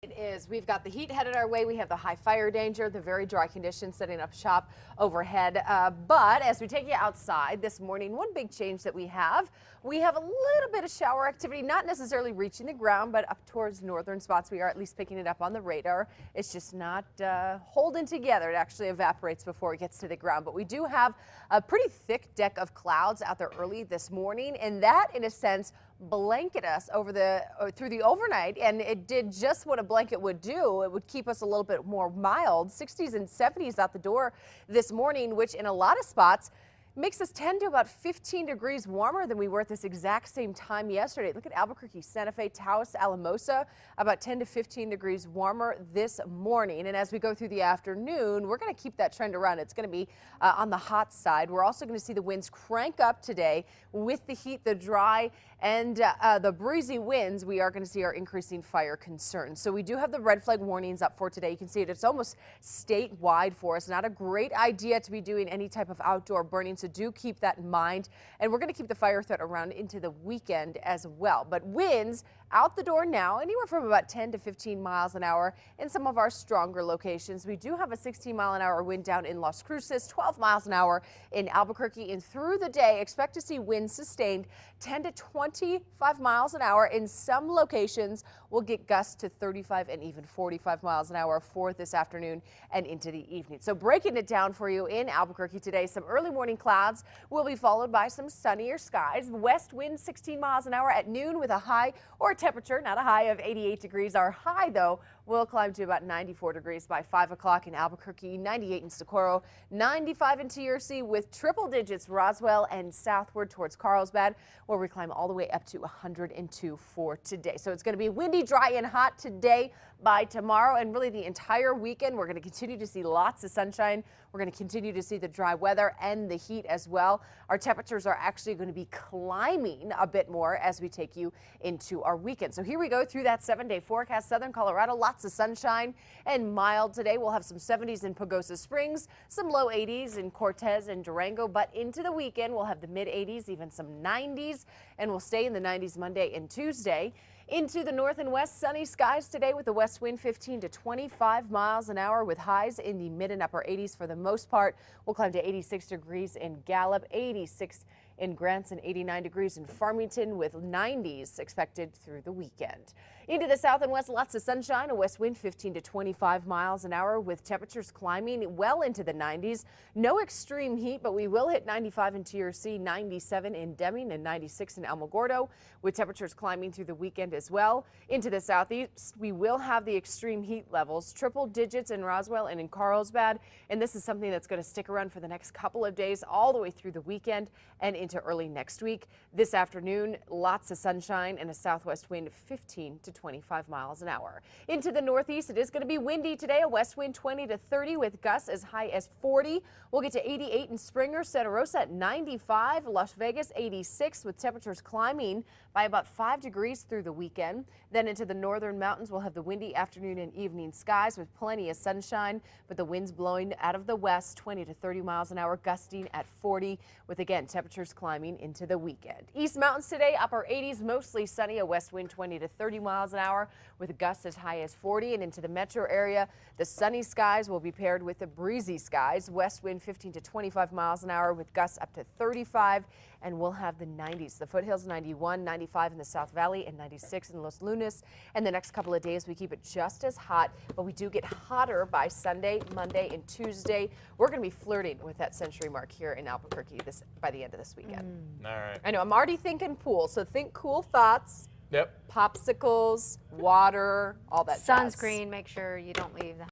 It is. We've got the heat headed our way. We have the high fire danger, the very dry conditions setting up shop overhead. But as we take you outside this morning, one big change that we have a little bit of shower activity, not necessarily reaching the ground, but up towards northern spots. We are at least picking it up on the radar. It's just not holding together. It actually evaporates before it gets to the ground. But we do have a pretty thick deck of clouds out there early this morning, and that, in a sense, blanket us through the overnight, and it did just what a blanket would do. It would keep us a little bit more mild. 60s and 70s out the door this morning, which in a lot of spots makes us 10 to about 15 degrees warmer than we were at this exact same time yesterday. Look at Albuquerque, Santa Fe, Taos, Alamosa, about 10 to 15 degrees warmer this morning. And as we go through the afternoon, we're going to keep that trend around. It's going to be on the hot side. We're also going to see the winds crank up today with the heat, the dry, and the breezy winds. We are going to see our increasing fire concerns. So we do have the red flag warnings up for today. You can see it. It's almost statewide for us. Not a great idea to be doing any type of outdoor burning. So do keep that in mind. And we're going to keep the fire threat around into the weekend as well. But winds out the door now, anywhere from about 10 to 15 miles an hour in some of our stronger locations. We do have a 16-mile-an-hour wind down in Las Cruces, 12 miles an hour in Albuquerque. And through the day, expect to see winds sustained 10 to 25 miles an hour. In some locations, we'll get gusts to 35 and even 45 miles an hour for this afternoon and into the evening. So breaking it down for you in Albuquerque today, some early morning clouds will be followed by some sunnier skies. West wind 16 miles an hour at noon with a high or temperature, not a high of 88 degrees. Our high, though, will climb to about 94 degrees by 5 o'clock in Albuquerque, 98 in Socorro, 95 in TRC with triple digits Roswell and southward towards Carlsbad, where we climb all the way up to 102 for today. So it's going to be windy, dry, and hot today. By tomorrow and really the entire weekend, we're going to continue to see lots of sunshine. We're going to continue to see the dry weather and the heat as well. Our temperatures are actually going to be climbing a bit more as we take you into our weekend. So here we go through that 7-day forecast. Southern Colorado, lots of sunshine and mild today. We'll have some 70s in Pagosa Springs, some low 80s in Cortez and Durango, but into the weekend, we'll have the mid 80s, even some 90s, and we'll stay in the 90s Monday and Tuesday. Into the north and west, sunny skies today with the west wind 15 to 25 miles an hour with highs in the mid and upper 80s for the most part. We'll climb to 86 degrees in Gallup, 86 in Grants, and 89 degrees in Farmington with 90s expected through the weekend. Into the south and west, lots of sunshine, a west wind 15 to 25 miles an hour with temperatures climbing well into the 90s. No extreme heat, but we will hit 95 in TRC, 97 in Deming, and 96 in Alamogordo with temperatures climbing through the weekend as well. Into the southeast, we will have the extreme heat levels, triple digits in Roswell and in Carlsbad, and this is something that's going to stick around for the next couple of days all the way through the weekend and into early next week. This afternoon, lots of sunshine and a southwest wind 15 to 25 miles an hour. Into the northeast, it is going to be windy today, a west wind 20 to 30 with gusts as high as 40. We'll get to 88 in Springer, Santa Rosa at 95, Las Vegas 86 with temperatures climbing by about 5 degrees through the weekend. Then into the northern mountains, we'll have the windy afternoon and evening skies with plenty of sunshine, but the winds blowing out of the west 20 to 30 miles an hour, gusting at 40 with again temperatures climbing into the weekend. East mountains today, upper 80s, mostly sunny, a west wind 20 to 30 miles an hour with gusts as high as 40. And into the metro area, the sunny skies will be paired with the breezy skies, west wind 15 to 25 miles an hour with gusts up to 35, and we'll have the 90s. The foothills 91, 95 in the South Valley, and 96 in Los Lunas. And the next couple of days, we keep it just as hot, but we do get hotter by Sunday, Monday, and Tuesday. We're going to be flirting with that century mark here in Albuquerque by the end of this weekend. All right. I know, I'm already thinking pool, so think cool thoughts. Yep. Popsicles, water, all that jazz. Sunscreen, make sure you don't leave the